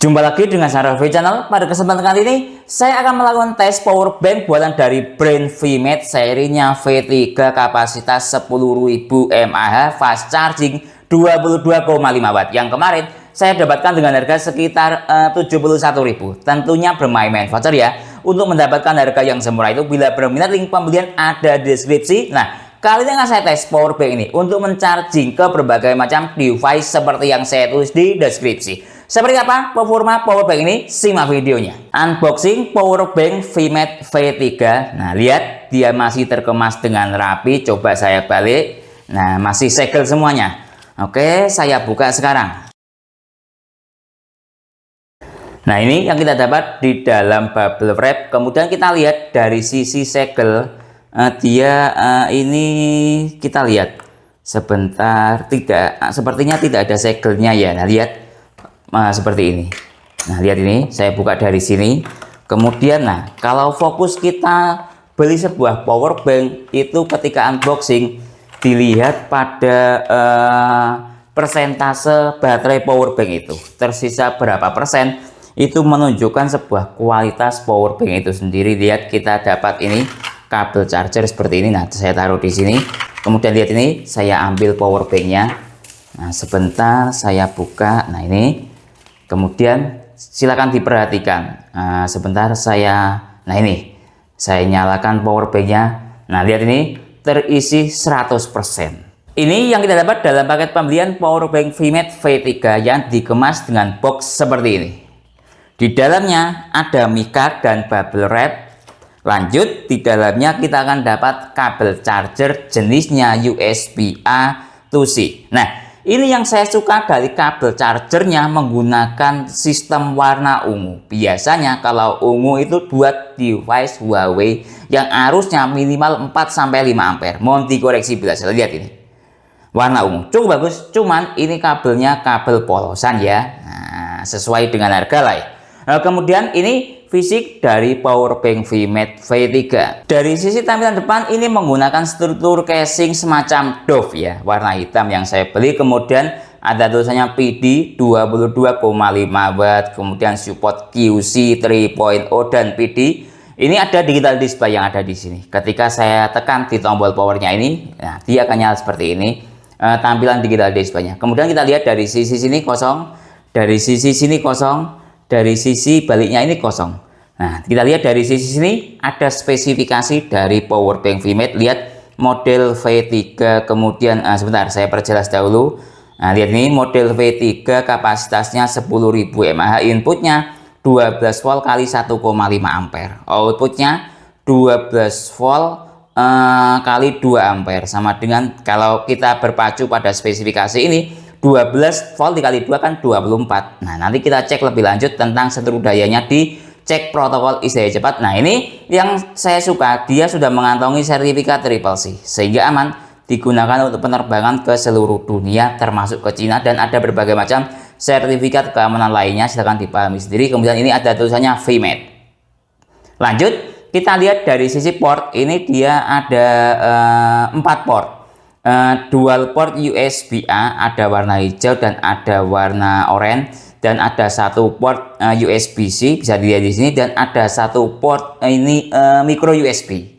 Jumpa lagi dengan saya Raffi Channel. Pada kesempatan kali ini saya akan melakukan tes power bank buatan dari brand VMAT serinya V3 kapasitas 10.000 mAh fast charging 22,5 watt yang kemarin saya dapatkan dengan harga sekitar 71.000. Tentunya bermain-main voucher ya. Untuk mendapatkan harga yang semurah itu, bila berminat link pembelian ada di deskripsi. Nah, kali ini akan saya tes power bank ini untuk mencharging ke berbagai macam device seperti yang saya tulis di deskripsi. Seperti apa performa power bank ini? Simak videonya. Unboxing power bank VMAT V3. Nah, lihat dia masih terkemas dengan rapi. Coba saya balik. Nah, masih segel semuanya. Oke, saya buka sekarang. Nah, ini yang kita dapat di dalam bubble wrap. Kemudian kita lihat dari sisi segel, ini kita lihat sebentar, sepertinya tidak ada segelnya ya. Nah, lihat seperti ini. Nah, lihat ini, saya buka dari sini. Kemudian, nah, kalau fokus kita beli sebuah power bank itu ketika unboxing dilihat pada persentase baterai power bank itu tersisa berapa persen, itu menunjukkan sebuah kualitas power bank itu sendiri. Lihat, kita dapat ini kabel charger seperti ini. Nah, saya taruh di sini. Kemudian lihat ini, saya ambil power banknya. Nah, sebentar saya buka. Nah, ini. Kemudian silakan diperhatikan. Sebentar nah ini saya nyalakan power banknya. Nah, lihat ini terisi 100%. Ini yang kita dapat dalam paket pembelian power bank VMAT V3 yang dikemas dengan box seperti ini. Di dalamnya ada mic dan bubble wrap. Lanjut, di dalamnya kita akan dapat kabel charger jenisnya USB-A to C. Nah, ini yang saya suka dari kabel chargernya menggunakan sistem warna ungu. Biasanya kalau ungu itu buat device Huawei yang arusnya minimal 4-5 ampere. Mohon dikoreksi bila salah. Lihat ini. Warna ungu. Cukup bagus. Cuman ini kabelnya kabel polosan ya. Nah, sesuai dengan harga lah ya. Nah, kemudian ini fisik dari power bank VMAT V3. Dari sisi tampilan depan ini menggunakan struktur casing semacam Dove ya, warna hitam yang saya beli. Kemudian ada tulisannya PD 22,5 watt, kemudian support QC 3.0 dan PD. Ini ada digital display yang ada di sini. Ketika saya tekan di tombol powernya ini, nah, dia akan nyala seperti ini. Tampilan digital displaynya. Kemudian kita lihat dari sisi sini kosong, dari sisi sini kosong, dari sisi baliknya ini kosong. Nah, kita lihat dari sisi sini ada spesifikasi dari power bank VMAT. Lihat model V3, kemudian sebentar saya perjelas dahulu. Nah, lihat ini model V3 kapasitasnya 10.000 mAh, inputnya 12 volt kali 1,5 ampere, outputnya 12 volt kali 2 ampere, sama dengan kalau kita berpacu pada spesifikasi ini 12 volt dikali 2 kan 24. Nah, nanti kita cek lebih lanjut tentang seluruh dayanya di cek protokol ICE cepat. Nah, ini yang saya suka, dia sudah mengantongi sertifikat Triple C sehingga aman digunakan untuk penerbangan ke seluruh dunia termasuk ke Cina, dan ada berbagai macam sertifikat keamanan lainnya, silahkan dipahami sendiri. Kemudian ini ada tulisannya VMAT. Lanjut, kita lihat dari sisi port. Ini dia ada 4 port. Dual port USB-A, ada warna hijau dan ada warna oranye, dan ada satu port USB-C bisa dilihat di sini, dan ada satu port ini micro USB.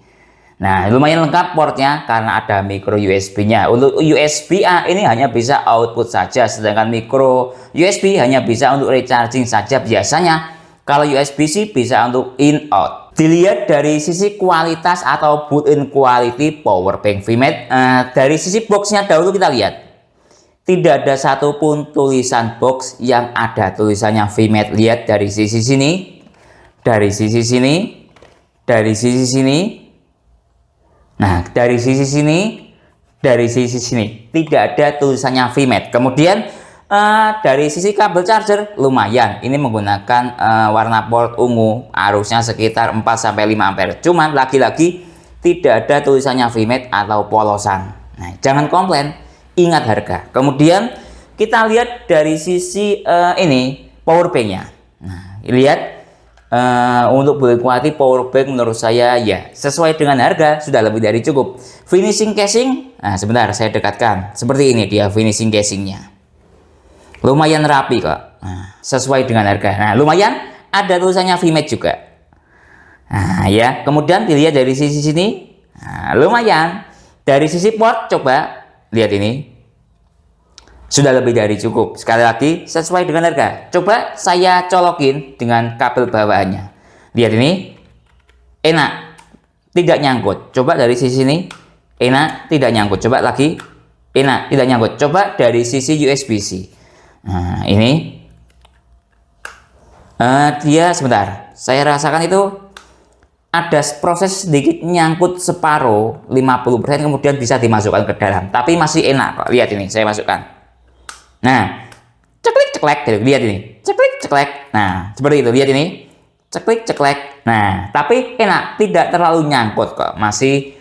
Nah, lumayan lengkap portnya karena ada micro USB-nya. Untuk USB-A ini hanya bisa output saja, sedangkan micro USB hanya bisa untuk recharging saja. Biasanya kalau USB-C bisa untuk in out. Dilihat dari sisi kualitas atau built-in quality power bank VMAT. Dari sisi boxnya dahulu kita lihat. Tidak ada satupun tulisan box yang ada tulisannya VMAT. Lihat dari sisi sini, dari sisi sini, dari sisi sini. Nah, dari sisi sini, dari sisi sini. Tidak ada tulisannya VMAT. Kemudian dari sisi kabel charger lumayan, ini menggunakan warna port ungu, arusnya sekitar 4-5 ampere. Cuman lagi-lagi tidak ada tulisannya VMAT atau polosan. Nah, jangan komplain, ingat harga. Kemudian kita lihat dari sisi ini power banknya. Nah, lihat untuk build quality power bank menurut saya ya sesuai dengan harga, sudah lebih dari cukup. Finishing casing, nah sebentar saya dekatkan, seperti ini dia finishing casingnya. Lumayan rapi kok. Nah, sesuai dengan harga. Nah, lumayan ada tulisannya VMAT juga. Nah, ya. Kemudian dilihat dari sisi sini. Nah, lumayan. Dari sisi port coba lihat ini. Sudah lebih dari cukup. Sekali lagi sesuai dengan harga. Coba saya colokin dengan kabel bawaannya. Lihat ini. Enak. Tidak nyangkut. Coba dari sisi ini. Enak, tidak nyangkut. Coba lagi. Enak, tidak nyangkut. Coba dari sisi USB-C. Nah, ini dia sebentar. Saya rasakan itu ada proses sedikit nyangkut separuh 50%, kemudian bisa dimasukkan ke dalam. Tapi masih enak kok. Lihat ini, saya masukkan. Nah, ceklek ceklek. Lihat ini, ceklek ceklek. Nah, seperti itu. Lihat ini, ceklek ceklek. Nah, tapi enak, tidak terlalu nyangkut kok. Masih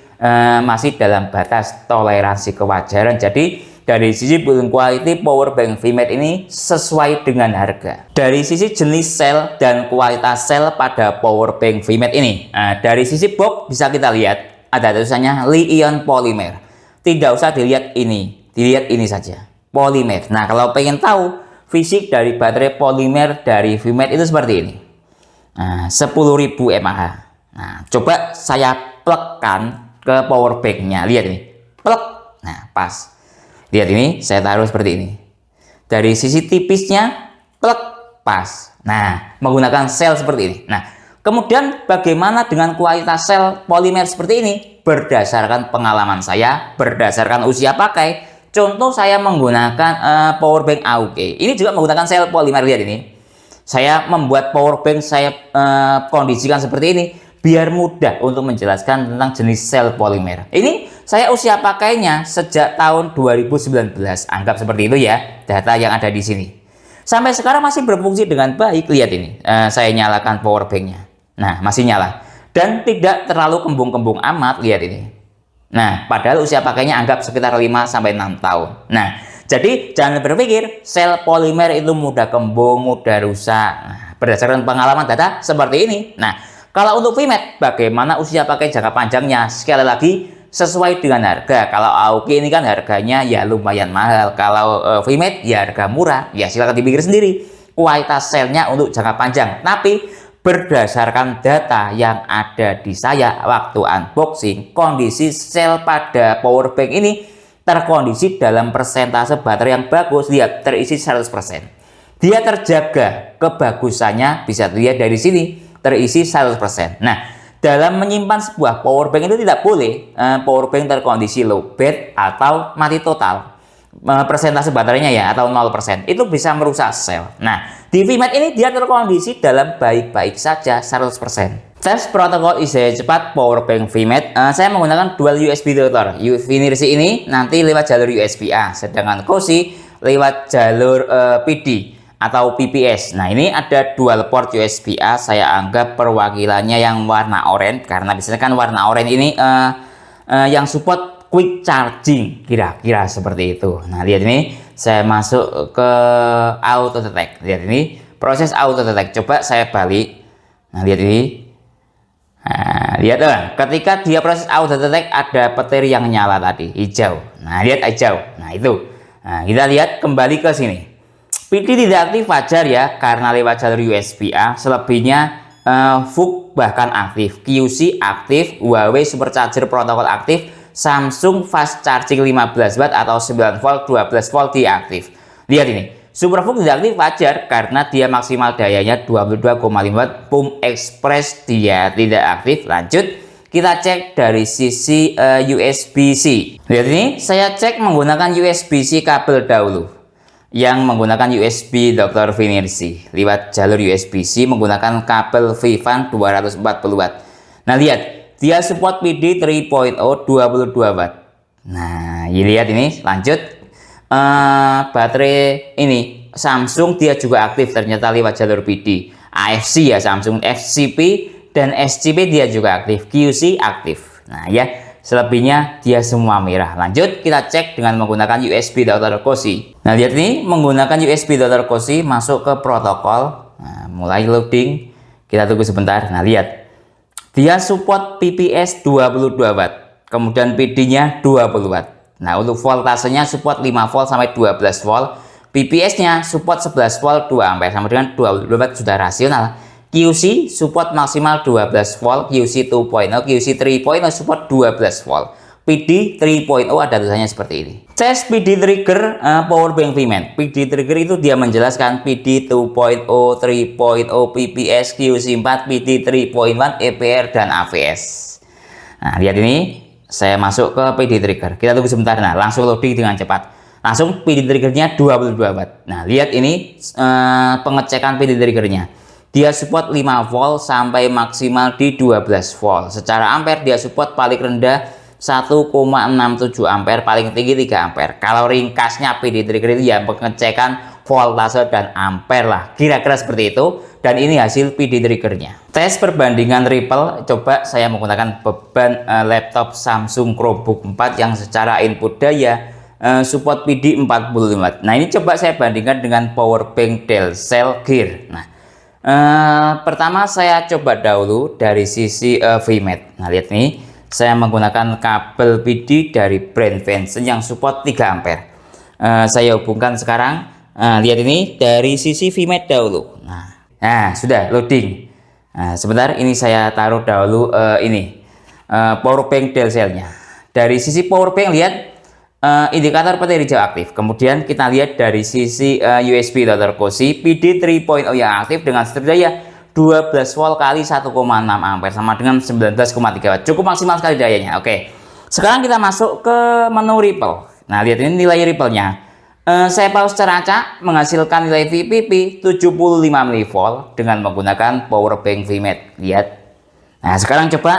dalam batas toleransi kewajaran. Jadi dari sisi build quality powerbank VMAT ini sesuai dengan harga. Dari sisi jenis sel dan kualitas sel pada powerbank VMAT ini, nah, dari sisi box bisa kita lihat ada tulisannya Li-ion polymer. Tidak usah dilihat ini saja, polimer. Nah, kalau pengen tahu fisik dari baterai polimer dari VMAT itu seperti ini. Nah, 10.000 mAh. Nah, coba saya plugkan ke powerbanknya. Lihat ini, plug. Nah, pas. Lihat ini, saya taruh seperti ini. Dari sisi tipisnya, plug, pas. Nah, menggunakan sel seperti ini. Nah, kemudian bagaimana dengan kualitas sel polimer seperti ini? Berdasarkan pengalaman saya, berdasarkan usia pakai. Contoh saya menggunakan powerbank AUK. Ini juga menggunakan sel polimer. Lihat ini. Saya membuat powerbank saya kondisikan seperti ini biar mudah untuk menjelaskan tentang jenis sel polimer. Ini saya usia pakainya sejak tahun 2019. Anggap seperti itu ya, data yang ada di sini. Sampai sekarang masih berfungsi dengan baik. Lihat ini, saya nyalakan powerbanknya. Nah, masih nyala. Dan tidak terlalu kembung-kembung amat. Lihat ini. Nah, padahal usia pakainya anggap sekitar 5-6 tahun. Nah, jadi jangan berpikir sel polimer itu mudah kembung, mudah rusak. Nah, berdasarkan pengalaman data seperti ini. Nah, kalau untuk VMAT, bagaimana usia pakai jangka panjangnya? Sekali lagi, sesuai dengan harga. Kalau AUK ini kan harganya ya lumayan mahal. Kalau VMAT ya harga murah. Ya silakan dipikir sendiri. Kualitas selnya untuk jangka panjang. Tapi berdasarkan data yang ada di saya waktu unboxing, kondisi sel pada powerbank ini terkondisi dalam persentase baterai yang bagus. Lihat, terisi 100%. Dia terjaga kebagusannya, bisa dilihat dari sini. Terisi 100%. Nah, dalam menyimpan sebuah powerbank itu tidak boleh powerbank terkondisi low bed atau mati total. Persentase baterainya ya, atau 0%. Itu bisa merusak sel. Nah, di VMAT ini dia terkondisi dalam baik-baik saja 100%. Tes protokol IC cepat powerbank VMAT, saya menggunakan dual USB adapter. Finirsi ini nanti lewat jalur USB-A, sedangkan Kosi lewat jalur PD atau PPS. Nah, ini ada dual port USB-A. Saya anggap perwakilannya yang warna oranye, karena biasanya kan warna oranye ini yang support quick charging, kira-kira seperti itu. Nah, lihat ini, saya masuk ke auto detect. Lihat ini, proses auto detect. Coba saya balik. Nah, lihat ini. Nah, lihat ketika dia proses auto detect ada petir yang nyala tadi, hijau. Nah, lihat hijau. Nah, itu. Nah, kita lihat kembali ke sini. PD tidak aktif wajar ya, karena lewat jalur USB-A. Selebihnya VOOC bahkan aktif, QC aktif, Huawei Supercharger protokol aktif, Samsung fast charging 15 watt atau 9 volt 12 volt dia aktif. Lihat ini, Super VOOC tidak aktif wajar karena dia maksimal dayanya 22,5 watt. Pump Express dia tidak aktif. Lanjut, kita cek dari sisi USB-C. Lihat ini, saya cek menggunakan USB-C kabel dahulu, yang menggunakan USB Dr. Finirsi lewat jalur USB-C menggunakan kabel Vivan 240 watt. Nah, lihat, dia support PD 3.0 22 watt. Nah, lihat ini. Lanjut, baterai ini Samsung dia juga aktif ternyata lewat jalur PD. AFC ya, Samsung FCP dan SCP dia juga aktif, QC aktif. Nah ya, selebihnya dia semua merah. Lanjut, kita cek dengan menggunakan USB Dr. Kosi. Nah, lihat ini, menggunakan USB Dr. Kosi masuk ke protokol. Nah, mulai loading. Kita tunggu sebentar. Nah, lihat. Dia support PPS 22 watt. Kemudian PD-nya 20 watt. Nah, untuk voltasenya support 5 volt sampai 12 volt. PPS-nya support 11 volt 2 ampere sama dengan 20 watt sudah rasional. QC support maksimal 12 volt, QC 2.0, QC 3.0 support 12 volt. PD 3.0 ada tulisannya seperti ini. Tes PD trigger power bank VMAT. PD trigger itu dia menjelaskan PD 2.0, 3.0, PPS, QC 4, PD 3.1, EPR dan AVS. Nah, lihat ini, saya masuk ke PD trigger. Kita tunggu sebentar. Nah, langsung loading dengan cepat. Langsung PD triggernya 22 watt. Nah, lihat ini pengecekan PD triggernya. Dia support 5 volt sampai maksimal di 12 volt. Secara ampere dia support paling rendah 1,67 ampere, paling tinggi 3 ampere. Kalau ringkasnya PD trigger itu ya pengecekan voltase dan ampere lah, kira-kira seperti itu. Dan ini hasil PD triggernya. Tes perbandingan Ripple, coba saya menggunakan beban laptop Samsung Chromebook 4 yang secara input daya support PD 45 watt. Nah, ini coba saya bandingkan dengan power bank Dell Cell Gear. Nah, pertama saya coba dahulu dari sisi VMAT. Nah, lihat nih, saya menggunakan kabel PD dari brand Venson yang support 3 ampere. Saya hubungkan sekarang. Lihat ini dari sisi VMAT dahulu. Nah, sudah loading. Nah, sebentar, ini saya taruh dahulu ini power bank Dell Cell-nya. Dari sisi power bank lihat indikator petir hijau aktif. Kemudian kita lihat dari sisi USB adapter QC PD 3.0 yang aktif dengan setir daya 12 volt kali 1,6 ampere sama dengan 19,3 watt. Cukup maksimal sekali dayanya. Oke. Sekarang kita masuk ke menu Ripple. Nah, lihat ini nilai Ripple-nya. Saya pause secara acak menghasilkan nilai VPP 75 mV dengan menggunakan power bank VMAT. Lihat. Nah, sekarang coba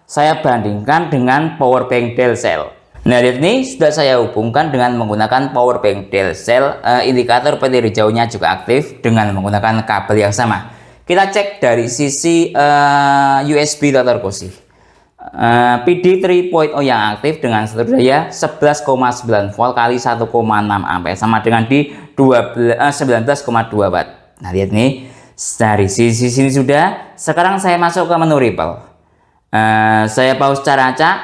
saya bandingkan dengan power bank Dell Cell. Nah, lihat ini sudah saya hubungkan dengan menggunakan power bank Dell Cell. Indikator petir hijaunya juga aktif dengan menggunakan kabel yang sama. Kita cek dari sisi USB adapter QC. PD 3.0 yang aktif dengan setir daya 11,9 volt kali 1,6 ampere sama dengan di 19,2 watt. Nah, lihat nih, dari sisi sini sudah. Sekarang saya masuk ke menu Ripple. Saya pause secara acak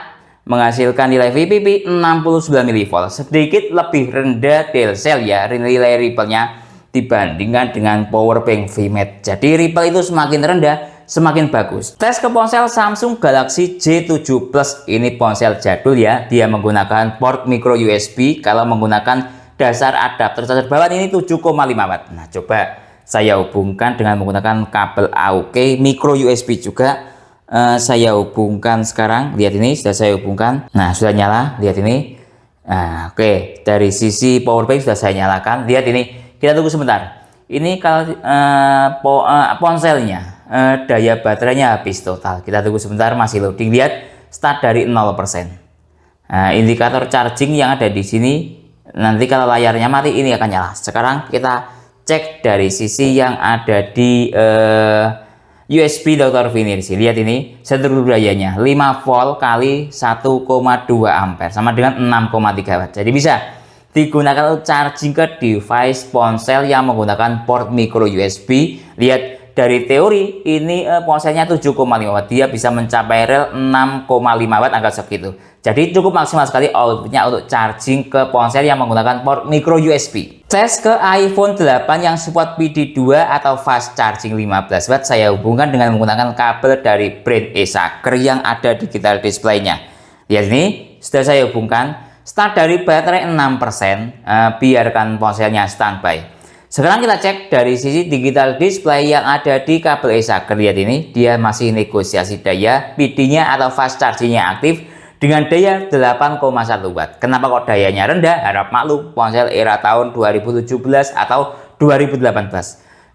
menghasilkan nilai VPP 69 mV, sedikit lebih rendah Dell Cell ya nilai Ripple-nya dibandingkan dengan power bank VMAT. Jadi Ripple itu semakin rendah semakin bagus. Tes ke ponsel Samsung Galaxy J7 Plus. Ini ponsel jadul ya, dia menggunakan port micro USB. Kalau menggunakan dasar adapter charger bawaan ini 7,5 watt. Nah, coba saya hubungkan dengan menggunakan kabel AUX micro USB juga. Saya hubungkan sekarang. Lihat ini sudah saya hubungkan. Nah, sudah nyala. Lihat ini. Nah, oke, dari sisi power bank sudah saya nyalakan. Lihat ini. Kita tunggu sebentar. Ini kalau ponselnya daya baterainya habis total. Kita tunggu sebentar, masih loading. Lihat start dari 0%. Indikator charging yang ada di sini nanti kalau layarnya mati ini akan nyala. Sekarang kita cek dari sisi yang ada di USB Dr. Vinirsi. Lihat ini seluruh dayanya 5 volt kali 1,2 ampere sama dengan 6,3 watt. Jadi bisa digunakan untuk charging ke device ponsel yang menggunakan port micro USB. Lihat dari teori ini ponselnya 7,5 watt, dia bisa mencapai rel 6,5 watt angka segitu. Jadi cukup maksimal sekali outputnya untuk charging ke ponsel yang menggunakan port micro USB. Tes ke iPhone 8 yang support PD2 atau fast charging 15 watt, saya hubungkan dengan menggunakan kabel dari brand Acer yang ada di digital display-nya. Lihat ini sudah saya hubungkan. Start dari baterai 6%, biarkan ponselnya standby. Sekarang kita cek dari sisi digital display yang ada di kabel Acer. Lihat ini, dia masih negosiasi daya, PD-nya atau fast charging-nya aktif dengan daya 8,1 watt. Kenapa kok dayanya rendah? Harap maklum, ponsel era tahun 2017 atau 2018.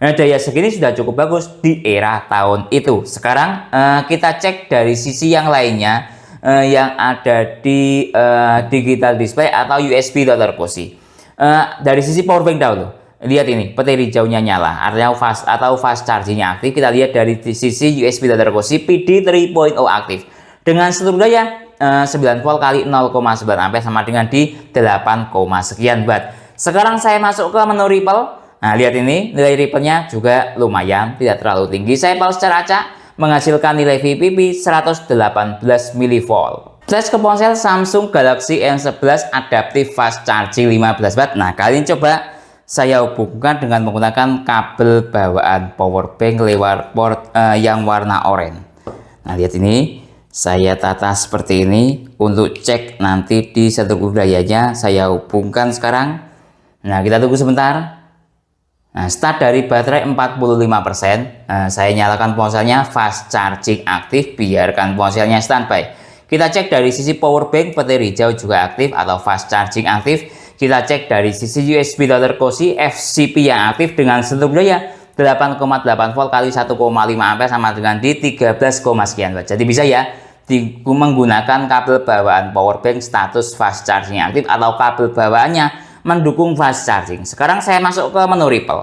Nah, daya segini sudah cukup bagus di era tahun itu. Sekarang kita cek dari sisi yang lainnya. Yang ada di digital display atau USB adapter QC. Dari sisi power bank dahulu. Lihat ini, petir hijaunya nyala, artinya fast chargingnya aktif. Kita lihat dari sisi USB adapter QC PD 3.0 aktif dengan seluruh daya 9 volt kali 0,9 ampere sama dengan di 8, sekian watt. Sekarang saya masuk ke menu Ripple. Nah, lihat ini nilai Ripple-nya juga lumayan, tidak terlalu tinggi. Saya pause secara acak menghasilkan nilai VPP 118 mV. Tes ke ponsel Samsung Galaxy M11 Adaptive Fast Charging 15 watt. Nah, kali ini coba saya hubungkan dengan menggunakan kabel bawaan power bank lewat port yang warna oranye. Nah, lihat ini, saya tata seperti ini untuk cek nanti di struktur dayanya. Saya hubungkan sekarang. Nah, kita tunggu sebentar. Nah, start dari baterai 45%. Saya nyalakan ponselnya fast charging aktif, biarkan ponselnya standby. Kita cek dari sisi power bank, petir hijau juga aktif atau fast charging aktif. Kita cek dari sisi USB Dr. Cosi FCP yang aktif dengan struktur daya 8,8 volt kali 1,5 ampere sama dengan di 13, sekian watt. Jadi bisa ya menggunakan kabel bawaan power bank status fast charging aktif atau kabel bawaannya mendukung fast charging. Sekarang saya masuk ke menu Ripple.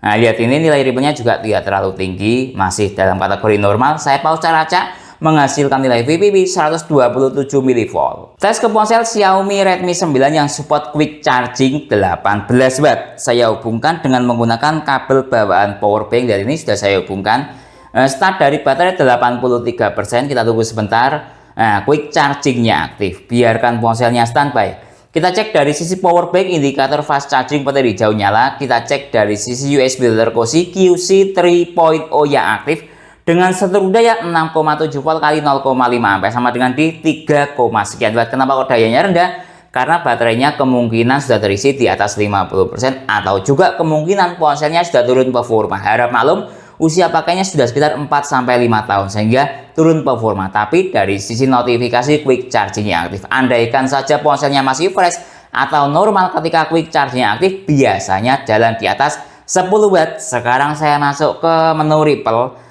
Nah, lihat ini nilai Ripple-nya juga tidak terlalu tinggi, masih dalam kategori normal. Saya pause cara acak, menghasilkan nilai VPP 127 mV. Tes ke ponsel Xiaomi Redmi 9 yang support quick charging 18 watt. Saya hubungkan dengan menggunakan kabel bawaan power bank, dan ini sudah saya hubungkan. Start dari baterai 83%, kita tunggu sebentar. Nah, quick chargingnya aktif, biarkan ponselnya standby. Kita cek dari sisi power bank, indikator fast charging petir hijau nyala. Kita cek dari sisi USB Dr. Cosi QC 3.0 yang aktif dengan struktur daya 6,7 volt kali 0,5 ampere sama dengan di 3, sekian watt. Kenapa kok dayanya rendah? Karena baterainya kemungkinan sudah terisi di atas 50% atau juga kemungkinan ponselnya sudah turun performa. Harap maklum, usia pakainya sudah sekitar 4-5 tahun sehingga turun performa. Tapi dari sisi notifikasi quick charging yang aktif, andaikan saja ponselnya masih fresh atau normal ketika quick charging yang aktif, biasanya jalan di atas 10 watt. Sekarang saya masuk ke menu Ripple.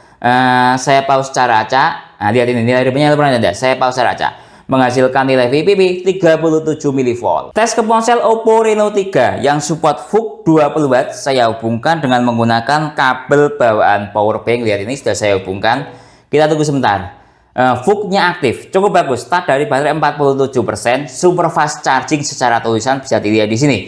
Saya pause cara acak. Nah, lihat ini nilai Ripple-nya lumayan rendah. Saya pause cara acak, menghasilkan nilai VPP 37 mV. Tes ke ponsel Oppo Reno 3 yang support VOOC 20 watt. Saya hubungkan dengan menggunakan kabel bawaan power bank. Lihat ini sudah saya hubungkan. Kita tunggu sebentar. VOOC-nya aktif, cukup bagus. Start dari baterai 47%, super fast charging secara tulisan bisa dilihat di sini.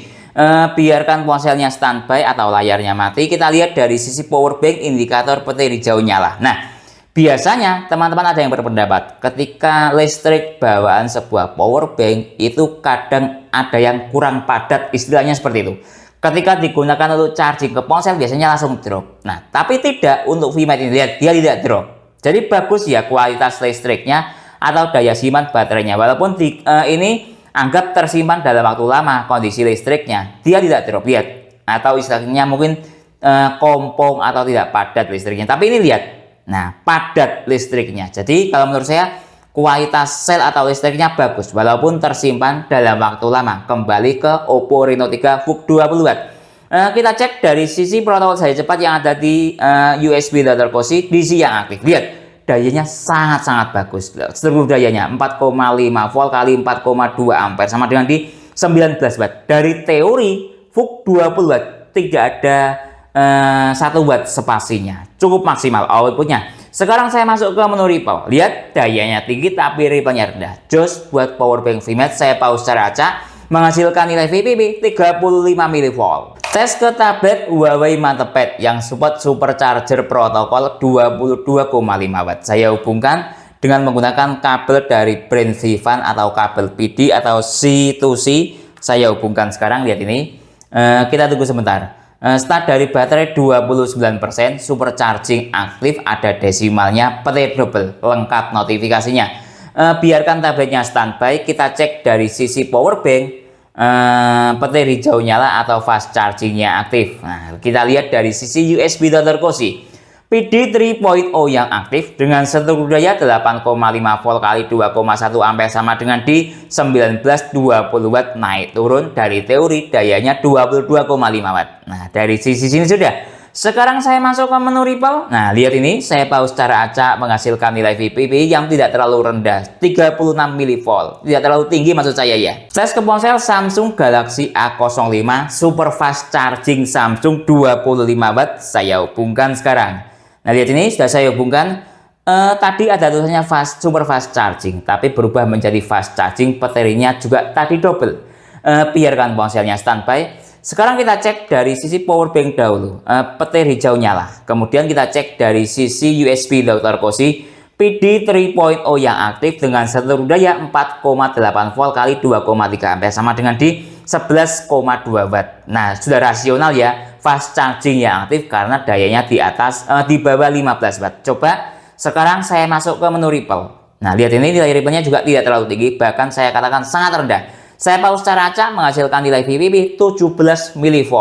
Biarkan ponselnya standby atau layarnya mati. Kita lihat dari sisi power bank, indikator petir hijau nyala. Nah, biasanya teman-teman ada yang berpendapat ketika listrik bawaan sebuah power bank itu kadang ada yang kurang padat, istilahnya seperti itu. Ketika digunakan untuk charging ke ponsel biasanya langsung drop. Nah, tapi tidak untuk VMate ini, lihat dia tidak drop. Jadi bagus ya kualitas listriknya atau daya simpan baterainya. Walaupun ini anggap tersimpan dalam waktu lama, kondisi listriknya dia tidak drop, lihat. Atau istilahnya mungkin kompong atau tidak padat listriknya. Tapi ini lihat. Nah, padat listriknya. Jadi kalau menurut saya kualitas sel atau listriknya bagus walaupun tersimpan dalam waktu lama. Kembali ke Oppo Reno 3 VOOC 20 watt. Kita cek dari sisi protokol daya cepat yang ada di USB Dr. Cosi DC yang aktif. Lihat, dayanya sangat-sangat bagus. Struktur dayanya 4,5 volt kali 4,2 ampere sama dengan di 19 watt. Dari teori VOOC 20 watt tidak ada 1 watt spasinya, cukup maksimal outputnya. Sekarang saya masuk ke menu Ripple. Lihat, dayanya tinggi tapi Ripple-nya rendah. Jos buat power bank VMate. Saya pause cara acak, menghasilkan nilai VPP 35 mV. Tes ke tablet Huawei MatePad yang support supercharger protokol 22,5 watt. Saya hubungkan dengan menggunakan kabel dari brand Vivan atau kabel PD atau C2C. Saya hubungkan sekarang, lihat ini. Kita tunggu sebentar. Start dari baterai 29%, supercharging aktif, ada desimalnya, petir double, lengkap notifikasinya. Biarkan tabletnya standby. Kita cek dari sisi power bank, petir hijau nyala atau fast chargingnya aktif. Nah, kita lihat dari sisi USB Dr. Cosi PD 3.0 yang aktif dengan struktur daya 8,5 volt kali 2,1 ampere sama dengan di 19-20 watt, naik turun dari teori dayanya 22,5 watt. Nah, dari sisi sini sudah. Sekarang saya masuk ke menu Ripple. Nah, lihat ini, saya pause cara acak, menghasilkan nilai VPP yang tidak terlalu rendah, 36 mV. Tidak terlalu tinggi maksud saya ya. Tes ke ponsel Samsung Galaxy A05 super fast charging Samsung 25 watt. Saya hubungkan sekarang. Nah, lihat ini sudah saya hubungkan. Tadi ada tulisannya super fast charging, tapi berubah menjadi fast charging. Baterinya juga tadi double. Biarkan ponselnya standby. Sekarang kita cek dari sisi power bank dahulu, petir hijau nyala. Kemudian kita cek dari sisi USB Dr. Cosi PD 3.0 yang aktif dengan struktur daya 4,8 volt kali 2,3 ampere sama dengan di 11,2 watt. Nah, sudah rasional ya fast charging yang aktif karena dayanya di bawah 15 watt. Coba sekarang saya masuk ke menu Ripple. Nah, lihat ini nilai Ripple-nya juga tidak terlalu tinggi, bahkan saya katakan sangat rendah. Saya pause secara acak menghasilkan nilai VPP 17 mV.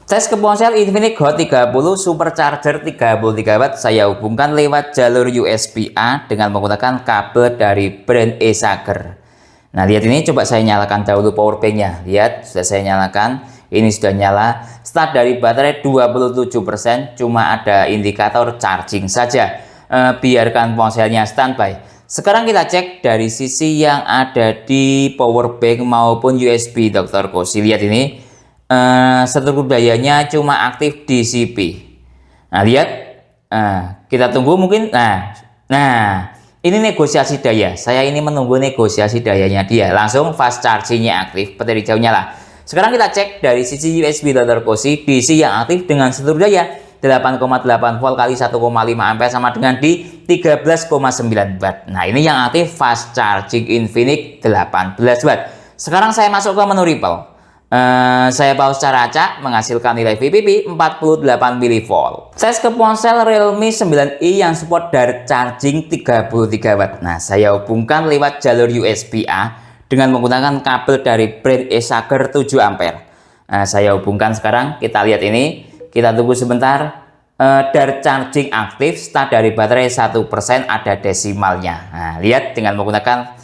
Tes ke ponsel Infinix Hot 30 Supercharger 33 watt saya hubungkan lewat jalur USB-A dengan menggunakan kabel dari brand Acer. Nah, lihat ini, coba saya nyalakan dahulu power bank-nya. Lihat, sudah saya nyalakan. Ini sudah nyala. Start dari baterai 27%, cuma ada indikator charging saja. Biarkan ponselnya standby. Sekarang kita cek dari sisi yang ada di power bank maupun USB, Dr. Kosi. Lihat ini. Struktur dayanya cuma aktif DCP. Nah, lihat, kita tunggu mungkin. Nah, ini negosiasi daya. Saya ini menunggu negosiasi dayanya dia. Langsung fast chargingnya aktif, petir hijau nyala. Sekarang kita cek dari sisi USB, Dr. Kosi. DC yang aktif dengan struktur daya 8,8 volt kali 1,5 ampere sama dengan di 13,9 watt. Nah, ini yang aktif fast charging Infinix 18 watt. Sekarang saya masuk ke menu Ripple. Saya pause secara acak menghasilkan nilai VPP 48 mV. Tes ke ponsel Realme 9i yang support direct charging 33 watt. Nah, saya hubungkan lewat jalur USB-A dengan menggunakan kabel dari brand Acer 7 ampere. Nah, saya hubungkan sekarang, kita lihat ini, kita tunggu sebentar. Direct charging aktif, start dari baterai 1%, ada desimalnya. Nah, lihat dengan menggunakan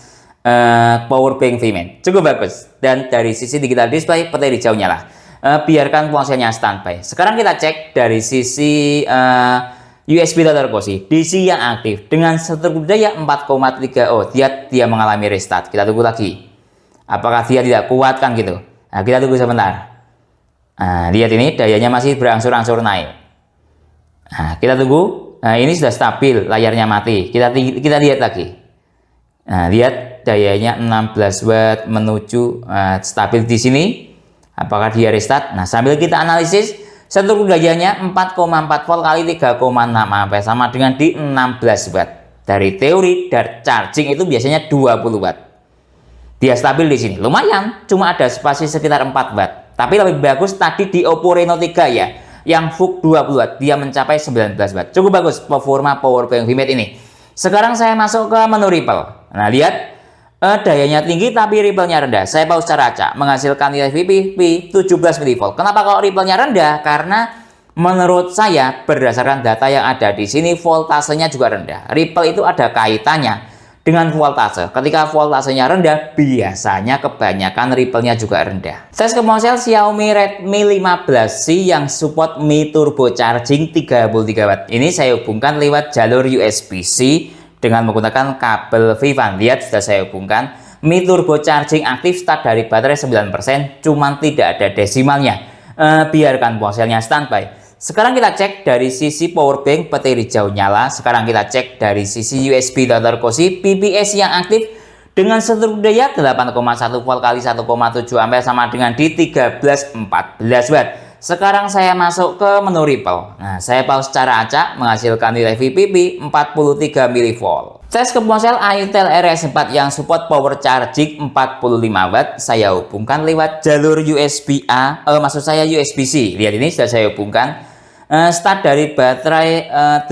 power bank VMAN cukup bagus, dan dari sisi digital display petir hijau nyala. Biarkan ponselnya standby. Sekarang kita cek dari sisi USB, Dr. Kosi. DC yang aktif dengan struktur daya 4,3. Oh, dia mengalami restart. Kita tunggu lagi. Apakah dia tidak kuat kan gitu? Nah, kita tunggu sebentar. Nah, lihat ini dayanya masih berangsur-angsur naik. Nah, kita tunggu. Nah, ini sudah stabil, layarnya mati. Kita lihat lagi. Nah, lihat dayanya 16 watt menuju stabil di sini. Apakah dia restart? Nah, sambil kita analisis, struktur dayanya 4,4 volt kali 3,6 ampere sama dengan di 16 watt. Dari teori direct charging itu biasanya 20 watt. Dia stabil di sini. Lumayan, cuma ada spasi sekitar 4 watt. Tapi lebih bagus tadi di Oppo Reno 3 ya, yang VOOC 20 watt, dia mencapai 19 watt. Cukup bagus performa power bank VMAT ini. Sekarang saya masuk ke menu Ripple. Nah, lihat, dayanya tinggi tapi Ripple-nya rendah. Saya pause secara acak menghasilkan nilai VPP 17 mV. Kenapa kalau Ripple-nya rendah? Karena menurut saya berdasarkan data yang ada di sini voltasenya juga rendah. Ripple itu ada kaitannya dengan voltase. Ketika voltasenya rendah, biasanya kebanyakan Ripple-nya juga rendah. Tes ke ponsel Xiaomi Redmi 15C yang support Mi Turbo Charging 33 watt. Ini saya hubungkan lewat jalur USB-C dengan menggunakan kabel VIVAN. Lihat, sudah saya hubungkan. Mi Turbo Charging aktif, start dari baterai 9%, cuman tidak ada desimalnya. Biarkan ponselnya standby. Sekarang kita cek dari sisi power bank, petir hijau nyala. Sekarang kita cek dari sisi USB, Dr. Kosi. PPS yang aktif dengan struktur daya 8,1 volt kali 1,7 ampere sama dengan di 13,14 watt. Sekarang saya masuk ke menu Ripple. Nah, saya pause secara acak menghasilkan nilai VPP 43 mV. Tes ke ponsel Itel RS4 yang support power charging 45 watt. Saya hubungkan lewat jalur USB-A, maksud saya USB-C. Lihat ini sudah saya hubungkan. Start dari baterai 8%.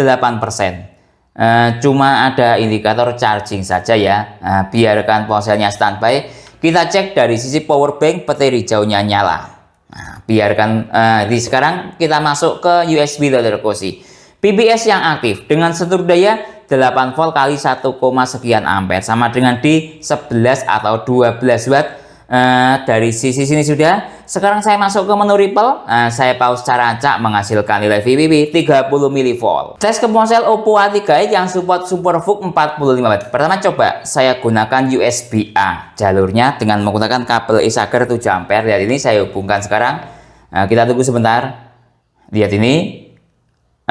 Cuma ada indikator charging saja ya. Biarkan ponselnya standby. Kita cek dari sisi power bank, petir hijaunya nyala. Nah, biarkan sekarang kita masuk ke USB, Dr. Kosi. PPS yang aktif dengan struktur daya 8 volt kali 1, sekian ampere sama dengan di 11 atau 12 watt. Dari sisi sini sudah. Sekarang saya masuk ke menu Ripple. Saya pause secara acak menghasilkan nilai VPP 30 mV. Tes ke ponsel Oppo A3 yang support Super VOOC 45 watt. Pertama coba saya gunakan USB-A jalurnya dengan menggunakan kabel Acer 7 ampere. Lihat ini saya hubungkan sekarang. Kita tunggu sebentar. Lihat ini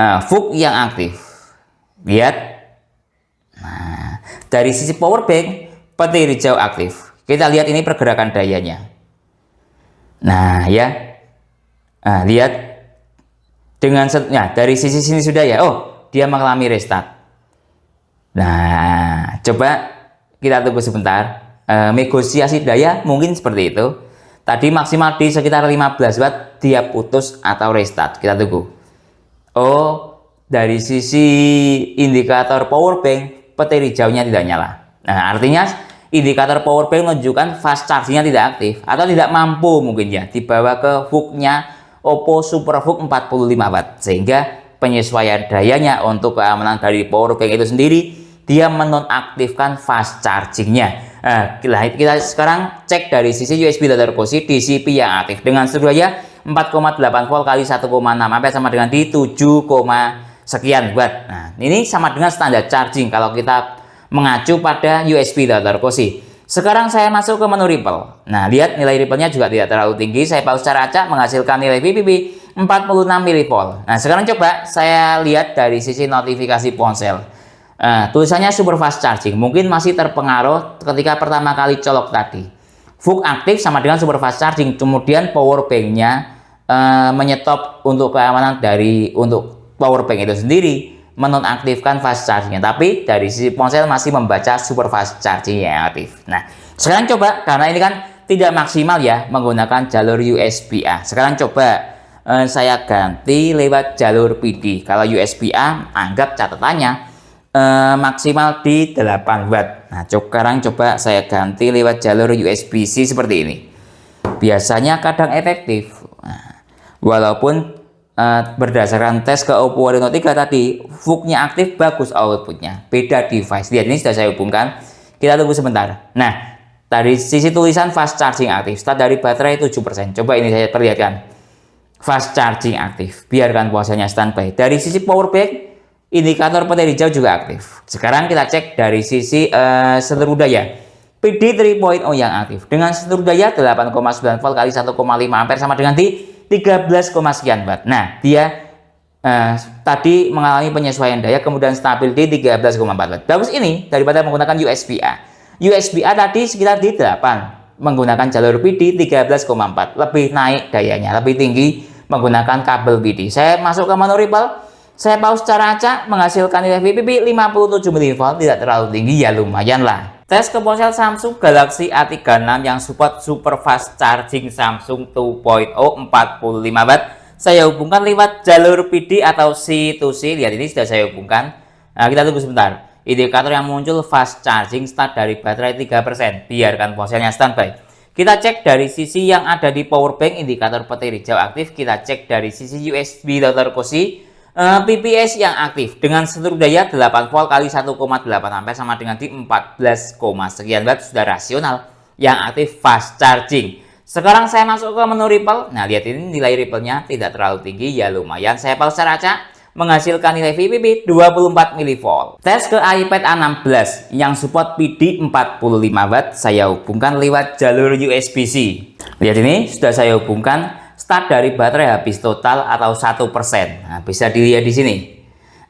VOOC yang aktif. Lihat. Nah, dari sisi power bank, petir hijau aktif. Kita lihat ini pergerakan dayanya. Nah, ya. Lihat. Dengan dari sisi sini sudah ya. Oh, dia mengalami restart. Nah, coba kita tunggu sebentar. Negosiasi daya mungkin seperti itu. Tadi maksimal di sekitar 15 watt dia putus atau restart. Kita tunggu. Oh, dari sisi indikator power bank petir hijaunya tidak nyala. Nah, artinya indikator power bank menunjukkan fast chargingnya tidak aktif atau tidak mampu mungkin ya dibawa ke hooknya Oppo SuperVOOC 45 watt, sehingga penyesuaian dayanya untuk keamanan dari power bank itu sendiri dia menonaktifkan fast chargingnya. Nah, kita sekarang cek dari sisi USB data kursi DCP yang aktif dengan seluruh daya 4,8 volt kali 1,6 ampere sama dengan di 7, sekian watt. Nah, ini sama dengan standar charging kalau kita mengacu pada USB data kursi. Sekarang saya masuk ke menu Ripple. Nah, lihat nilai Ripple-nya juga tidak terlalu tinggi. Saya pause secara acak menghasilkan nilai VPP 46 mV. Nah, sekarang coba saya lihat dari sisi notifikasi ponsel. Tulisannya super fast charging. Mungkin masih terpengaruh ketika pertama kali colok tadi. VOOC aktif sama dengan super fast charging. Kemudian power bank-nya menyetop untuk keamanan untuk power bank itu sendiri, menonaktifkan fast chargingnya, tapi dari sisi ponsel masih membaca super fast charging yang aktif. Nah, sekarang coba, karena ini kan tidak maksimal ya menggunakan jalur USB-A. Sekarang coba saya ganti lewat jalur PD. Kalau USB-A anggap catatannya maksimal di 8 watt. Nah, sekarang coba saya ganti lewat jalur USB-C seperti ini. Biasanya kadang efektif. Nah, walaupun berdasarkan tes ke Oppo Reno 3 tadi, VOOC-nya aktif, bagus outputnya. Beda device. Lihat, ini sudah saya hubungkan. Kita tunggu sebentar. Nah, dari sisi tulisan fast charging aktif, start dari baterai 7%. Coba ini saya perlihatkan. Fast charging aktif. Biarkan ponselnya standby. Dari sisi power bank, indikator petir hijau juga aktif. Sekarang kita cek dari sisi seluruh daya. PD 3.0 yang aktif dengan seluruh daya 8,9 volt kali 1,5 ampere sama dengan di 13, sekian watt. Nah, dia tadi mengalami penyesuaian daya kemudian stabil di 13,4 watt. Bagus ini daripada menggunakan USB-A. USB-A tadi sekitar di 8, menggunakan jalur PD 13,4, lebih naik dayanya, lebih tinggi menggunakan kabel PD. Saya masuk ke menu Ripple, saya pause secara acak menghasilkan nilai VPP 57 mV, tidak terlalu tinggi ya, lumayan lah. Tes ke ponsel Samsung Galaxy A36 yang support super fast charging Samsung 2.0 45 watt. Saya hubungkan lewat jalur PD atau C2C. Lihat, ini sudah saya hubungkan. Nah, kita tunggu sebentar. Indikator yang muncul fast charging start dari baterai 3%. Biarkan ponselnya standby. Kita cek dari sisi yang ada di power bank, indikator petir hijau aktif. Kita cek dari sisi USB data kursi. PPS yang aktif dengan seluruh daya 8 volt kali 1,8 ampere sama dengan di 14, sekian watt, sudah rasional yang aktif fast charging. Sekarang saya masuk ke menu Ripple. Nah, lihat ini nilai Ripple-nya tidak terlalu tinggi ya, lumayan. Saya pause secara acak menghasilkan nilai VPP 24 mV. Tes ke iPad A16 yang support PD 45 watt. Saya hubungkan lewat jalur USB-C. Lihat, ini sudah saya hubungkan. Start dari baterai habis total atau 1%. Nah, bisa dilihat di sini.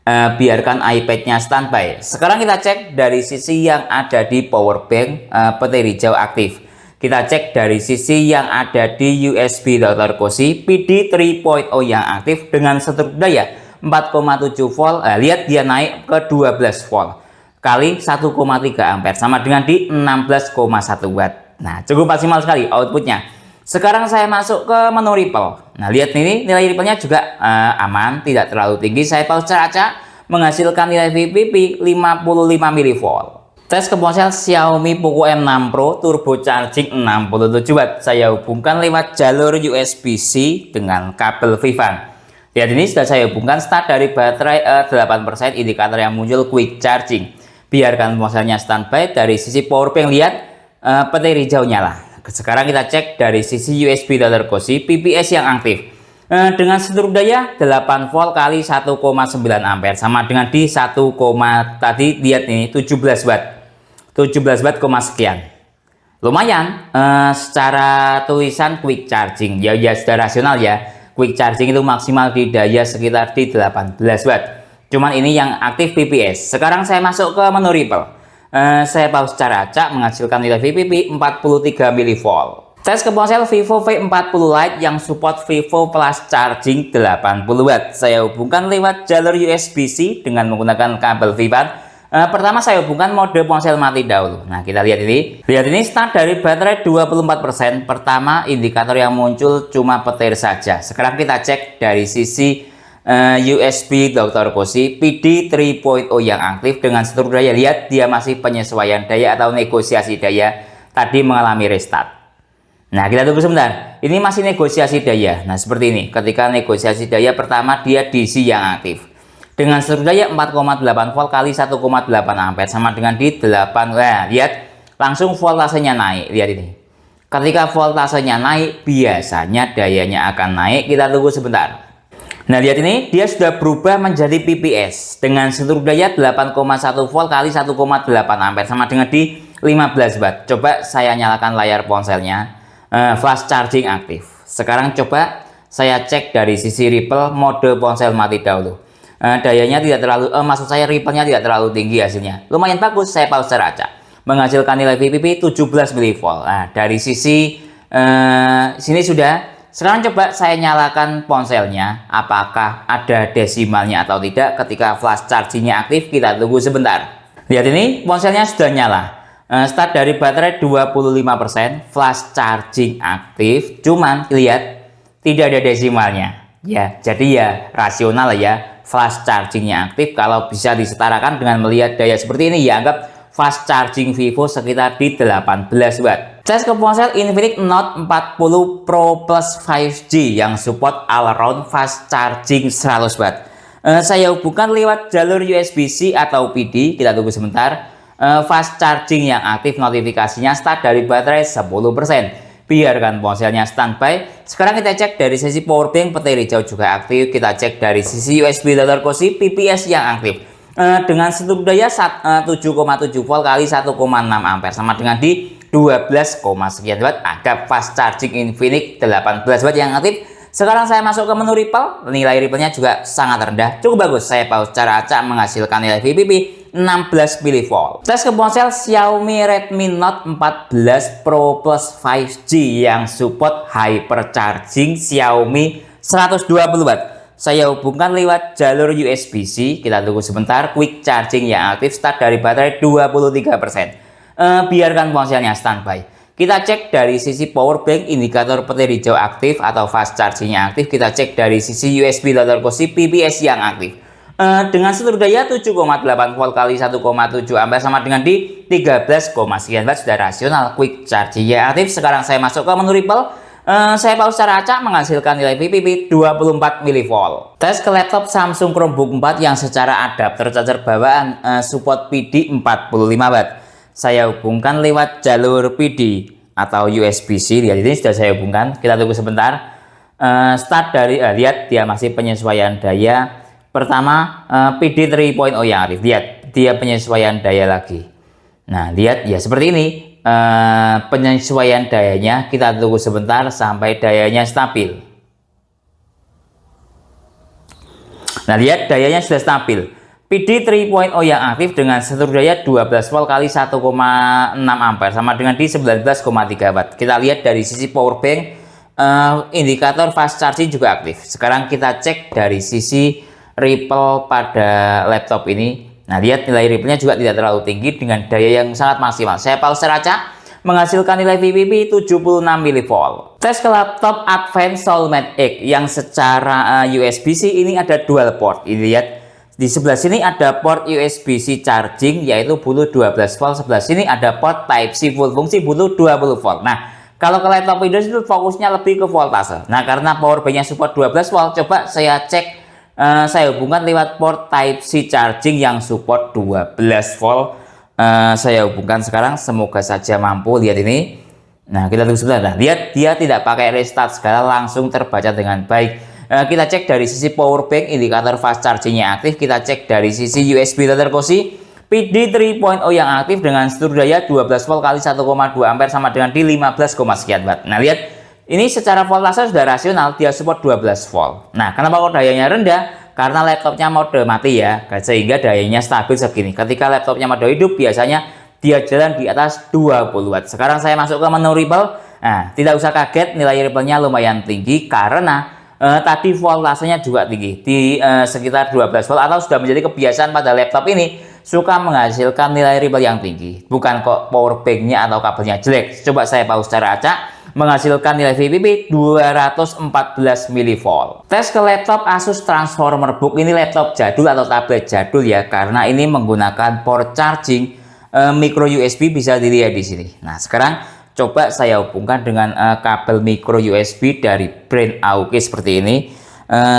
Biarkan iPad-nya standby. Sekarang kita cek dari sisi yang ada di power bank, petir hijau aktif. Kita cek dari sisi yang ada di USB data kursi, PD 3.0 yang aktif dengan seluruh daya 4,7 volt. Lihat, dia naik ke 12 volt kali 1,3 ampere sama dengan di 16,1 watt. Nah, cukup maksimal sekali outputnya. Sekarang saya masuk ke menu Ripple. Nah, lihat ini nilai Ripple-nya juga aman, tidak terlalu tinggi. Saya pause secara acak menghasilkan nilai VPP 55 mV. Tes ke ponsel Xiaomi Poco M6 Pro turbo charging 67 watt. Saya hubungkan lewat jalur USB-C dengan kabel VIVAN. Lihat, ini sudah saya hubungkan start dari baterai 8%, indikator yang muncul quick charging. Biarkan ponselnya standby. Dari sisi power bank, lihat petir hijau nyala. Sekarang kita cek dari sisi USB data kursi, PPS yang aktif dengan seluruh daya 8 volt kali 1,9 ampere sama dengan di 1, tadi lihat ini 17 watt 17 watt, sekian. Lumayan. Secara tulisan quick charging ya sudah rasional ya. Quick charging itu maksimal di daya sekitar di 18 watt. Cuman ini yang aktif PPS. Sekarang saya masuk ke menu Ripple. Saya pause secara acak menghasilkan nilai VPP 43 mV. Tes ke ponsel Vivo V40 Lite yang support Vivo Plus Charging 80 watt. Saya hubungkan lewat jalur USB-C dengan menggunakan kabel VIVAN. Pertama saya hubungkan mode ponsel mati dahulu. Nah, kita lihat ini. Lihat ini start dari baterai 24%. Pertama, indikator yang muncul cuma petir saja. Sekarang kita cek dari sisi USB Dr. Cozy PD 3.0 yang aktif dengan seluruh daya. Lihat dia masih penyesuaian daya atau negosiasi daya. Tadi mengalami restart. Nah, kita tunggu sebentar. Ini masih negosiasi daya. Nah, seperti ini. Ketika negosiasi daya pertama dia DC yang aktif. Dengan seluruh daya 4,8 volt kali 1,8 ampere sama dengan di 8. Nah, lihat langsung voltasenya naik. Lihat ini. Ketika voltasenya naik, biasanya dayanya akan naik. Kita tunggu sebentar. Nah, lihat ini dia sudah berubah menjadi PPS dengan seluruh daya 8,1 volt kali 1,8 ampere sama dengan di 15 watt. Coba saya nyalakan layar ponselnya. Flash charging aktif. Sekarang coba saya cek dari sisi ripple mode ponsel mati dahulu. Dayanya tidak terlalu maksud saya ripple-nya tidak terlalu tinggi hasilnya. Lumayan bagus, saya pause secara acak. Menghasilkan nilai VPP 17 mV. Nah, dari sisi sini sudah. Sekarang coba saya nyalakan ponselnya, apakah ada desimalnya atau tidak. Ketika flash chargingnya aktif, kita tunggu sebentar. Lihat ini, ponselnya sudah nyala. Start dari baterai 25%, flash charging aktif, cuman lihat tidak ada desimalnya. Ya, jadi ya rasional ya. Flash chargingnya aktif. Kalau bisa disetarakan dengan melihat daya seperti ini, ya anggap fast charging Vivo sekitar di 18 watt. Cas ke ponsel Infinix Note 40 Pro Plus 5G yang support all around fast charging 100 watt. Saya hubungkan lewat jalur USB-C atau PD. Kita tunggu sebentar. Fast charging yang aktif, notifikasinya start dari baterai 10%. Biarkan ponselnya standby. Sekarang kita cek dari sisi power bank, petir hijau juga aktif. Kita cek dari sisi USB Dr. Cozy PPS yang aktif dengan seluruh daya 7,7 volt kali 1,6 ampere sama dengan di 12, sekian watt. Ada fast charging Infinix 18 watt yang aktif. Sekarang saya masuk ke menu ripple. Nilai ripple-nya juga sangat rendah, cukup bagus. Saya pause secara acak, menghasilkan nilai VPP 16 mV. Tes ke ponsel Xiaomi Redmi Note 14 Pro Plus 5G yang support hypercharging Xiaomi 120 watt. Saya hubungkan lewat jalur USB-C. Kita tunggu sebentar. Quick charging yang aktif, start dari baterai 23%. Biarkan ponselnya standby. Kita cek dari sisi power bank, indikator petir hijau aktif atau fast chargingnya aktif. Kita cek dari sisi USB Dr. Cozy PPS yang aktif. Dengan seluruh daya 7,8 volt kali 1,7 ampere sama dengan di 13, sekian watt, sudah rasional. Quick chargingnya aktif. Sekarang saya masuk ke menu ripple. Saya pause secara acak, menghasilkan nilai VPP 24 mV. Tes ke laptop Samsung Chromebook 4 yang secara adapter charger bawaan support PD 45 watt. Saya hubungkan lewat jalur PD atau USB-C. Lihat ini sudah saya hubungkan. Kita tunggu sebentar. Start dari lihat dia masih penyesuaian daya. Pertama PD 3.0 yang aktif. Lihat dia penyesuaian daya lagi. Nah, lihat ya seperti ini. Penyesuaian dayanya, kita tunggu sebentar sampai dayanya stabil. Nah, lihat dayanya sudah stabil. PD 3.0 yang aktif dengan seluruh daya 12 volt kali 1,6 ampere sama dengan di 19,3 watt. Kita lihat dari sisi power bank, indikator fast charging juga aktif. Sekarang kita cek dari sisi ripple pada laptop ini. Nah, lihat nilai ripple-nya juga tidak terlalu tinggi dengan daya yang sangat maksimal. Saya pause secara acak, menghasilkan nilai VPP 76 mV. Tes ke laptop Advance Soulmate X yang secara USB-C ini ada dual port. Ini lihat di sebelah sini ada port USB-C charging yaitu butuh 12 volt. Sebelah sini ada port Type-C full fungsi butuh 20 volt. Nah, kalau ke laptop Windows itu fokusnya lebih ke voltase. Nah, karena power bank-nya support 12 volt, coba saya cek. Saya hubungkan lewat port Type-C charging yang support 12 volt. Saya hubungkan sekarang, semoga saja mampu. Lihat ini. Nah, kita tunggu sebentar. Nah, lihat dia tidak pakai restart segala, langsung terbaca dengan baik. Kita cek dari sisi power bank, indikator fast chargingnya aktif. Kita cek dari sisi USB Dr. Cozy PD 3.0 yang aktif dengan seluruh daya 12 volt kali 1,2 ampere sama dengan di 15, sekian watt. Nah, lihat ini secara voltase sudah rasional, dia support 12 volt. Nah, kenapa kok dayanya rendah? Karena laptopnya mode mati ya, sehingga dayanya stabil segini. Ketika laptopnya mode hidup, biasanya dia jalan di atas 20 watt. Sekarang saya masuk ke menu ripple. Nah, tidak usah kaget, nilai ripple-nya lumayan tinggi karena tadi voltasenya juga tinggi di sekitar 12 volt, atau sudah menjadi kebiasaan pada laptop ini suka menghasilkan nilai ripple yang tinggi. Bukan kok power banknya atau kabelnya jelek. Coba saya pause secara acak, menghasilkan nilai VPP 214 mV. Tes ke laptop Asus Transformer Book. Ini laptop jadul atau tablet jadul ya, karena ini menggunakan port charging micro USB, bisa dilihat di sini. Nah, sekarang coba saya hubungkan dengan kabel micro USB dari brand Aoki seperti ini.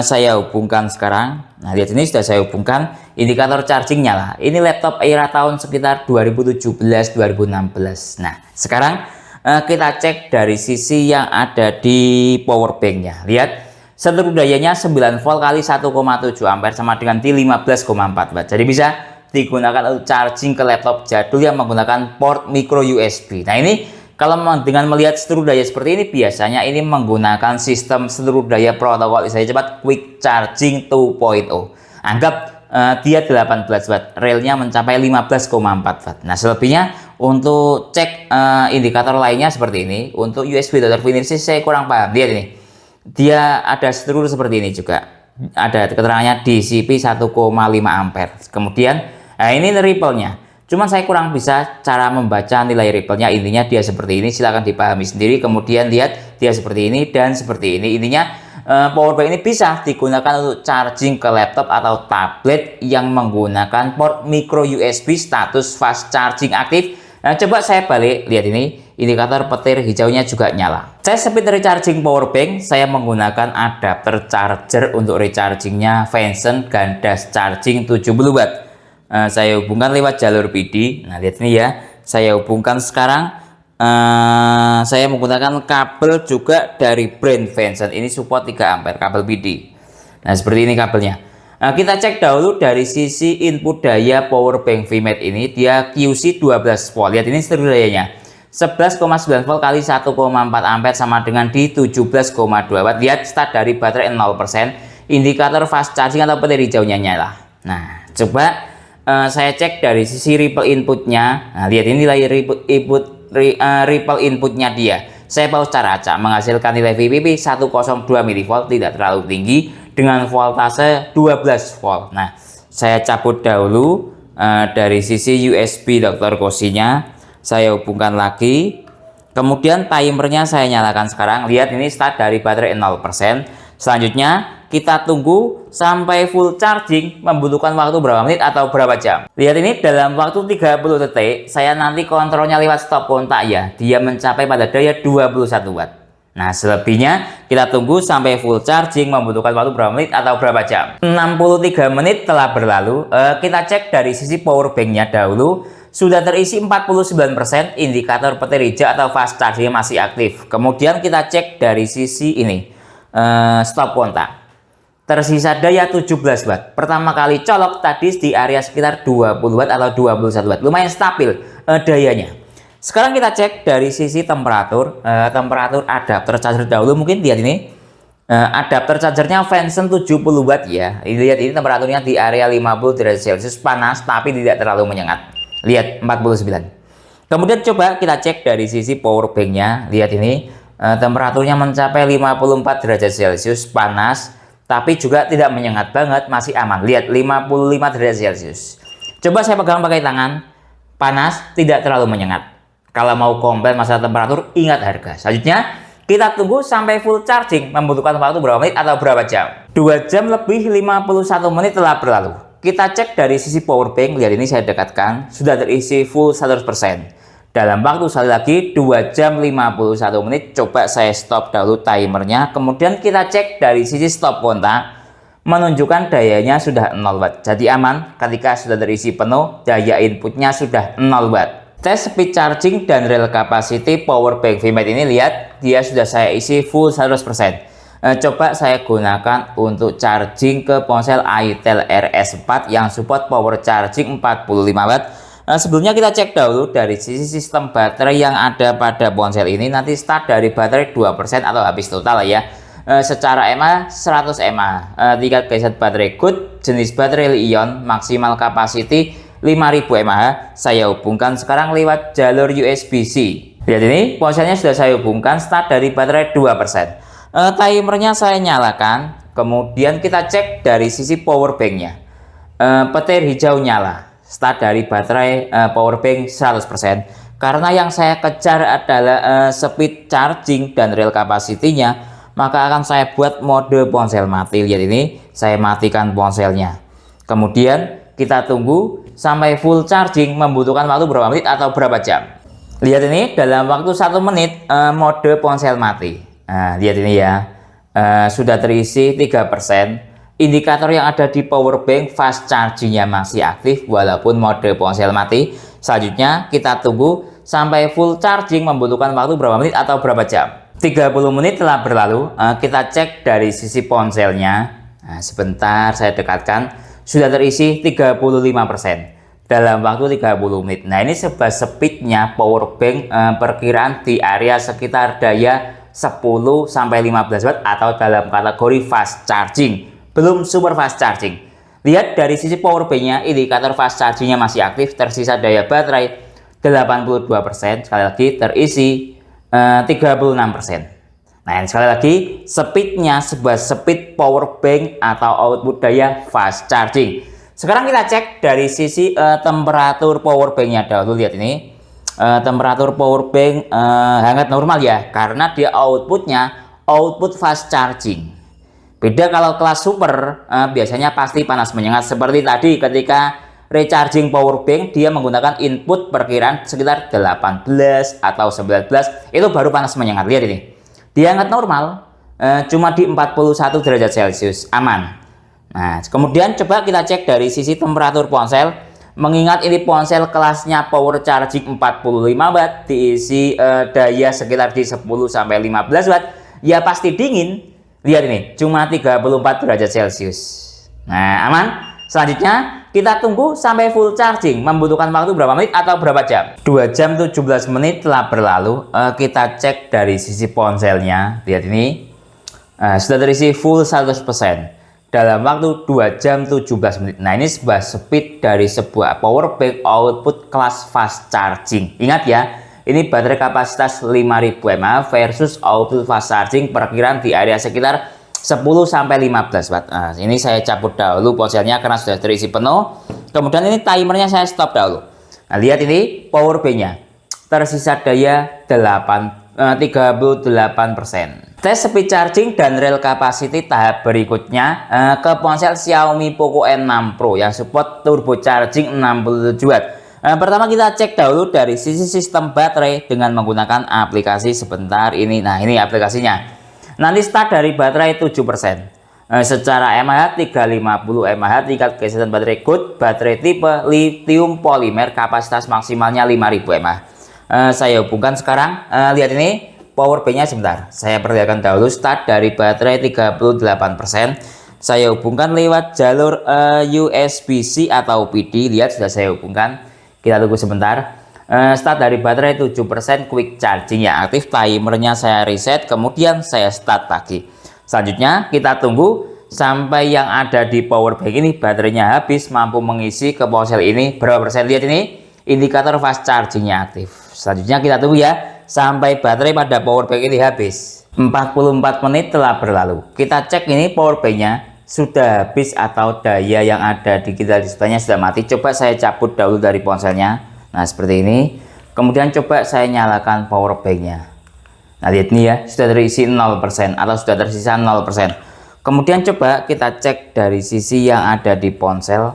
Saya hubungkan sekarang. Nah, lihat ini sudah saya hubungkan, indikator charging nyala. Ini laptop era tahun sekitar 2017-2016. Nah, sekarang kita cek dari sisi yang ada di power banknya. Lihat, seluruh dayanya 9 volt kali 1,7 ampere sama dengan di 15,4 watt. Jadi bisa digunakan untuk charging ke laptop jadul yang menggunakan port micro USB. Nah, ini kalau dengan melihat seluruh daya seperti ini, biasanya ini menggunakan sistem seluruh daya protokol saya cepat Quick Charging 2.0. Anggap dia 18 watt, railnya mencapai 15,4 watt. Nah, selebihnya untuk cek indikator lainnya seperti ini. Untuk USB data finish saya kurang paham. Lihat ini, dia ada seluruh seperti ini juga. Ada keterangannya DCP 1,5 ampere. Kemudian, nah ini ripple-nya. Cuman saya kurang bisa cara membaca nilai ripple-nya. Intinya dia seperti ini, silahkan dipahami sendiri. Kemudian lihat dia seperti ini dan seperti ini. Intinya power bank ini bisa digunakan untuk charging ke laptop atau tablet yang menggunakan port micro USB status fast charging aktif. Nah, coba saya balik, lihat ini, indikator petir hijaunya juga nyala. Tes speed recharging power bank, saya menggunakan adapter charger untuk rechargingnya Venson Gandas Charging 70 watt. Saya hubungkan lewat jalur PD. Nah, lihat ini ya, saya hubungkan sekarang. Saya menggunakan kabel juga dari brand Venson. Ini support 3 ampere kabel PD. Nah, seperti ini kabelnya. Nah, kita cek dahulu dari sisi input daya power bank VMAT ini, dia QC 12 volt. Lihat ini seluruh dayanya 11,9 volt kali 1,4 ampere sama dengan di 17,2 watt. Lihat start dari baterai 0%, indikator fast charging atau petir hijaunya nyala. Nah, coba saya cek dari sisi ripple inputnya. Nah, lihat ini nilai ripple inputnya dia. Saya pause secara acak, menghasilkan nilai VPP 102 mV, tidak terlalu tinggi dengan voltase 12 volt. Nah, saya cabut dahulu dari sisi USB Dr. Kosinya. Saya hubungkan lagi. Kemudian timernya saya nyalakan sekarang. Lihat ini start dari baterai 0%. Selanjutnya kita tunggu sampai full charging, membutuhkan waktu berapa menit atau berapa jam. Lihat ini dalam waktu 30 detik, saya nanti kontrolnya lewat stop kontak ya. Dia mencapai pada daya 21 watt. Nah, selebihnya kita tunggu sampai full charging, membutuhkan waktu berapa menit atau berapa jam. 63 menit telah berlalu. Kita cek dari sisi power banknya dahulu. Sudah terisi 49%, indikator petir hijau atau fast charging masih aktif. Kemudian kita cek dari sisi ini, stop kontak. Tersisa daya 17 watt. Pertama kali colok tadi di area sekitar 20 watt atau 21 watt. Lumayan stabil dayanya. Sekarang kita cek dari sisi temperatur. Temperatur adapter charger dahulu, mungkin lihat ini. Adapter chargernya Venson 70 watt ya. Lihat ini temperaturnya di area 50 derajat Celcius, panas tapi tidak terlalu menyengat. Lihat 49. Kemudian coba kita cek dari sisi power banknya. Lihat ini temperaturnya mencapai 54 derajat Celcius, panas tapi juga tidak menyengat banget, masih aman. Lihat 55 derajat Celcius. Coba saya pegang pakai tangan, panas tidak terlalu menyengat. Kalau mau komplain masalah temperatur, ingat harga. Selanjutnya kita tunggu sampai full charging, membutuhkan waktu berapa menit atau berapa jam. 2 jam lebih 51 menit telah berlalu. Kita cek dari sisi power bank. Lihat ini saya dekatkan, sudah terisi full 100%. Dalam waktu sekali lagi 2 jam 51 menit. Coba saya stop dahulu timernya. Kemudian kita cek dari sisi stop kontak, menunjukkan dayanya sudah 0 watt. Jadi aman, ketika sudah terisi penuh, daya inputnya sudah 0 watt. Tes speed charging dan rail capacity power bank VMAT ini, lihat dia sudah saya isi full 100%. Coba saya gunakan untuk charging ke ponsel Itel RS4 yang support power charging 45 watt. Sebelumnya kita cek dahulu dari sisi sistem baterai yang ada pada ponsel ini. Nanti start dari baterai 2% atau habis total ya. Secara mAh 100 mAh. Tingkat keset baterai good, jenis baterai Li-ion, maksimal capacity 5000 mAh. Saya hubungkan sekarang lewat jalur USB-C. Lihat ini, ponselnya sudah saya hubungkan, start dari baterai 2%. Timernya saya nyalakan, kemudian kita cek dari sisi power banknya. Petir hijau nyala, start dari baterai power bank 100%. Karena yang saya kejar adalah speed charging dan real capacity-nya, maka akan saya buat mode ponsel mati. Lihat ini, saya matikan ponselnya. Kemudian kita tunggu sampai full charging, membutuhkan waktu berapa menit atau berapa jam. Lihat ini, dalam waktu 1 menit mode ponsel mati. Nah, lihat ini ya, sudah terisi 3%. Indikator yang ada di power bank fast chargingnya masih aktif walaupun mode ponsel mati. Selanjutnya kita tunggu sampai full charging, membutuhkan waktu berapa menit atau berapa jam. 30 menit telah berlalu. Kita cek dari sisi ponselnya. Nah, sebentar saya dekatkan, sudah terisi 35% dalam waktu 30 menit. Nah, ini speednya power bank perkiraan di area sekitar daya 10-15 watt atau dalam kategori fast charging, belum super fast charging. Lihat dari sisi power bank-nya, indikator fast chargingnya masih aktif, tersisa daya baterai 82%, sekali lagi terisi 36%. Nah, sekali lagi speednya sebuah speed power bank atau output daya fast charging. Sekarang kita cek dari sisi temperatur power banknya dahulu. Lihat ini, temperatur power bank hangat normal ya, karena dia outputnya output fast charging. Beda kalau kelas super, biasanya pasti panas menyengat seperti tadi ketika recharging power bank, dia menggunakan input perkiraan sekitar 18 atau 19, itu baru panas menyengat. Lihat ini, dia hangat normal, cuma di 41 derajat Celcius, aman. Nah, kemudian coba kita cek dari sisi temperatur ponsel. Mengingat ini ponsel kelasnya power charging 45 watt, diisi daya sekitar di 10-15 watt, ya pasti dingin. Lihat ini, cuma 34 derajat Celcius. Nah, aman. Selanjutnya kita tunggu sampai full charging, membutuhkan waktu berapa menit atau berapa jam. 2 jam 17 menit telah berlalu. Kita cek dari sisi ponselnya. Lihat ini, sudah terisi full 100% dalam waktu 2 jam 17 menit. Nah, ini sebuah speed dari sebuah power bank output kelas fast charging. Ingat ya, ini baterai kapasitas 5000 mAh versus output fast charging perkiraan di area sekitar 10-15 watt. Nah, ini saya cabut dahulu ponselnya karena sudah terisi penuh. Kemudian ini timernya saya stop dahulu. Nah, lihat ini power bank-nya. Tersisa daya 38%. Tes speed charging dan real capacity tahap berikutnya ke ponsel Xiaomi Poco M6 Pro yang support turbo charging 67 watt. Pertama kita cek dahulu dari sisi sistem baterai dengan menggunakan aplikasi sebentar ini. Nah, ini aplikasinya. Nanti start dari baterai 7%. Secara mAh 350 mAh, tingkat kesehatan baterai good, baterai tipe lithium polimer, kapasitas maksimalnya 5000 mAh. Saya hubungkan sekarang. Lihat ini power bank-nya sebentar. Saya perlihatkan dahulu start dari baterai 38%. Saya hubungkan lewat jalur USB-C atau PD. Lihat sudah saya hubungkan. Kita tunggu sebentar. Start dari baterai 7%, quick charging yang aktif, timernya saya reset, kemudian saya start lagi. Selanjutnya kita tunggu sampai yang ada di power bank ini baterainya habis, mampu mengisi ke ponsel ini berapa persen. Lihat ini, indikator fast chargingnya aktif. Selanjutnya kita tunggu ya sampai baterai pada power bank ini habis. 44 menit telah berlalu. Kita cek ini power bank-nya sudah habis atau daya yang ada di kita displaynya sudah mati. Coba saya cabut dahulu dari ponselnya. Nah, seperti ini. Kemudian coba saya nyalakan power bank-nya. Nah, lihat ini ya, sudah terisi 0% atau sudah tersisa 0%. Kemudian coba kita cek dari sisi yang ada di ponsel.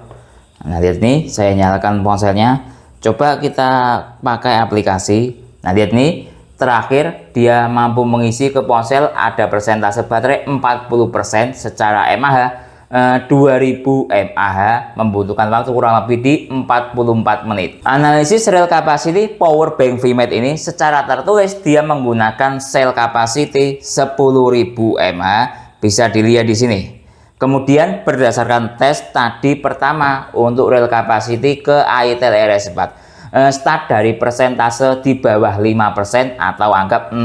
Nah, lihat ini, saya nyalakan ponselnya. Coba kita pakai aplikasi. Nah, lihat ini, terakhir dia mampu mengisi ke ponsel ada persentase baterai 40%, secara mAh 2000 mAh, membutuhkan waktu kurang lebih di 44 menit. Analisis real capacity power bank VMAT ini secara tertulis dia menggunakan cell capacity 10.000 mAh, bisa dilihat di sini. Kemudian berdasarkan tes tadi pertama untuk real capacity ke ITEL RS4, start dari persentase di bawah 5% atau anggap 0%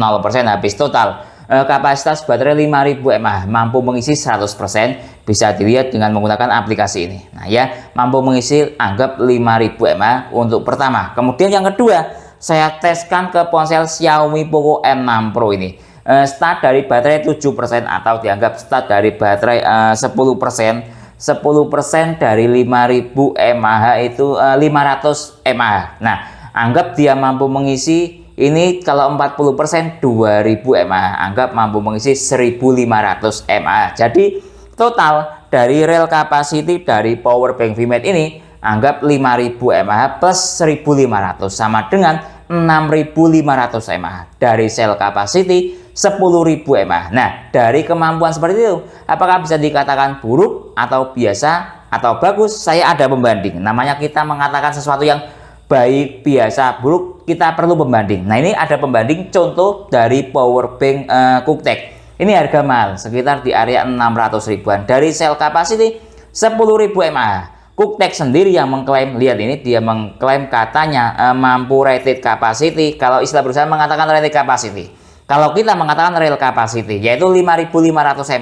habis total. Kapasitas baterai 5000 mAh, mampu mengisi 100%, bisa dilihat dengan menggunakan aplikasi ini. Nah ya, mampu mengisi anggap 5000 mAh untuk pertama. Kemudian yang kedua, saya teskan ke ponsel Xiaomi Poco M6 Pro ini. start dari baterai 7% atau dianggap start dari baterai 10%. 10% dari 5000 mAh itu 500 mAh. Nah, anggap dia mampu mengisi ini kalau 40% 2000 mAh, anggap mampu mengisi 1500 mAh. Jadi total dari rel capacity dari power bank VMAT ini anggap 5000 mAh plus 1500 sama dengan 6500 mAh. Dari sel capacity 10.000 mAh. Nah, dari kemampuan seperti itu, apakah bisa dikatakan buruk atau biasa atau bagus? Saya ada pembanding. Namanya kita mengatakan sesuatu yang baik, biasa, buruk, kita perlu pembanding. Nah, ini ada pembanding contoh dari power bank Cooktek. Ini harga mahal, sekitar di area 600 ribuan. Dari sel capacity 10.000 mAh. Cooktek sendiri yang mengklaim, lihat ini dia mengklaim katanya mampu rated capacity. Kalau istilah perusahaan mengatakan rated capacity. Kalau kita mengatakan real capacity yaitu 5500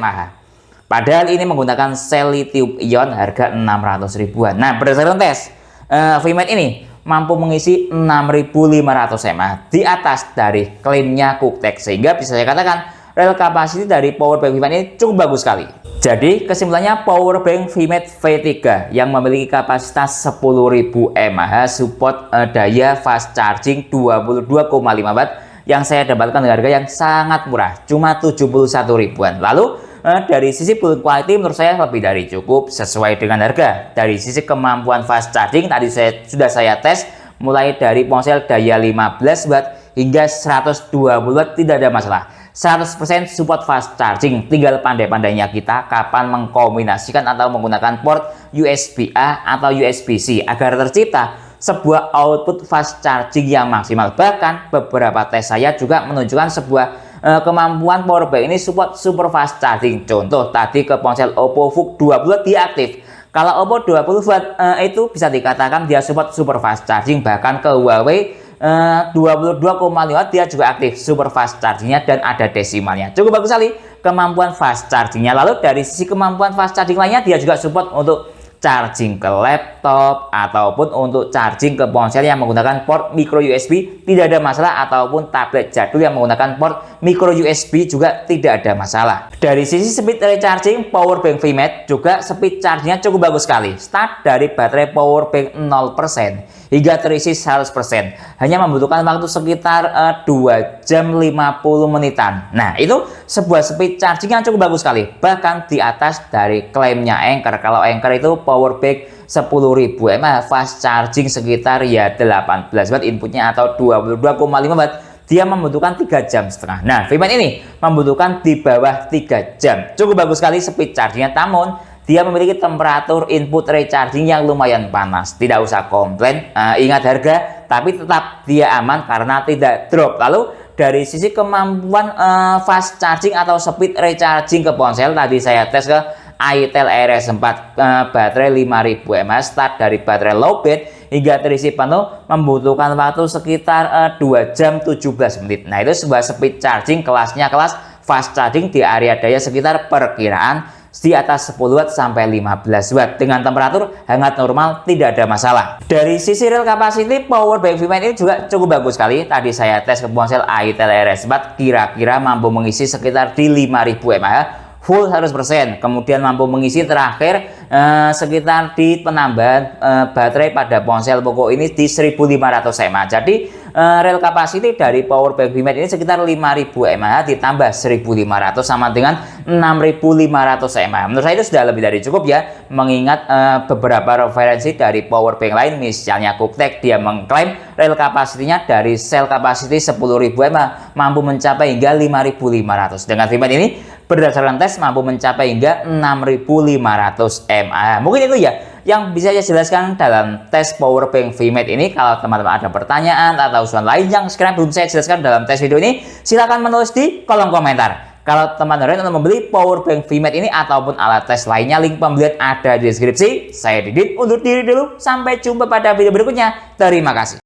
mAh. Padahal ini menggunakan sel lithium ion harga 600 ribuan. Nah, berdasarkan tes VMAT ini mampu mengisi 6500 mAh di atas dari klaimnya Cooktek, sehingga bisa saya katakan real capacity dari power bank VMAT ini cukup bagus sekali. Jadi kesimpulannya power bank VMAT V3 yang memiliki kapasitas 10.000 mAh support daya fast charging 22,5 watt yang saya dapatkan dengan harga yang sangat murah, cuma 71 ribuan. Lalu dari sisi build quality menurut saya lebih dari cukup sesuai dengan harga. Dari sisi kemampuan fast charging tadi sudah saya tes mulai dari ponsel daya 15 watt hingga 120 watt tidak ada masalah. 100% support fast charging, tinggal pandai-pandainya kita kapan mengkombinasikan atau menggunakan port USB-A atau USB-C agar tercipta sebuah output fast charging yang maksimal. Bahkan beberapa tes saya juga menunjukkan sebuah kemampuan power bank ini support super fast charging. Contoh tadi ke ponsel Oppo VOOC 20 dia aktif. Kalau Oppo 20 watt itu bisa dikatakan dia support super fast charging. Bahkan ke Huawei 22,5 watt dia juga aktif super fast chargingnya dan ada desimalnya. Cukup bagus sekali kemampuan fast chargingnya. Lalu dari sisi kemampuan fast charging lainnya dia juga support untuk charging ke laptop ataupun untuk charging ke ponsel yang menggunakan port micro USB tidak ada masalah, ataupun tablet jadul yang menggunakan port micro USB juga tidak ada masalah. Dari sisi speed recharging power bank VMAT juga speed chargingnya cukup bagus sekali. Start dari baterai power bank 0% hingga terisi 100% hanya membutuhkan waktu sekitar 2 jam 50 menitan. Nah, itu sebuah speed charging yang cukup bagus sekali, bahkan di atas dari klaimnya Anker. Kalau Anker itu power bank 10.000 mAh fast charging sekitar ya 18 watt inputnya atau 22,5 watt, dia membutuhkan 3,5 jam. Nah, VMAT ini membutuhkan di bawah 3 jam. Cukup bagus sekali speed chargingnya, namun dia memiliki temperatur input recharging yang lumayan panas. Tidak usah komplain, ingat harga, tapi tetap dia aman karena tidak drop. Lalu dari sisi kemampuan fast charging atau speed recharging ke ponsel, tadi saya tes ke itel RS4 baterai 5000 mAh start dari baterai low bed hingga terisi penuh membutuhkan waktu sekitar 2 jam 17 menit. Nah, itu sebuah speed charging kelasnya kelas fast charging di area daya sekitar perkiraan di atas 10 watt sampai 15 watt dengan temperatur hangat normal, tidak ada masalah. Dari sisi real capacity power bank VMAT ini juga cukup bagus sekali. Tadi saya tes ke ponsel itel RS4 kira-kira mampu mengisi sekitar di 5000 mAh full 100%, kemudian mampu mengisi terakhir sekitar di penambahan baterai pada ponsel Poco ini di 1500 mAh. Jadi real capacity dari power bank VMAT ini sekitar 5000 mAh ditambah 1500 sama dengan 6500 mAh. Menurut saya itu sudah lebih dari cukup ya, mengingat beberapa referensi dari power bank lain, misalnya Cooktek, dia mengklaim real capacity-nya dari cell capacity 10.000 mAh mampu mencapai hingga 5500. Dengan VMAT ini berdasarkan tes mampu mencapai hingga 6500 mAh. Mungkin itu ya yang bisa saya jelaskan dalam tes power bank VMAT ini. Kalau teman-teman ada pertanyaan atau usulan lain yang sekiranya belum saya jelaskan dalam tes video ini, silahkan menulis di kolom komentar. Kalau teman-teman untuk membeli power bank VMAT ini ataupun alat tes lainnya, link pembelian ada di deskripsi. Saya Didit undur diri dulu, sampai jumpa pada video berikutnya. Terima kasih.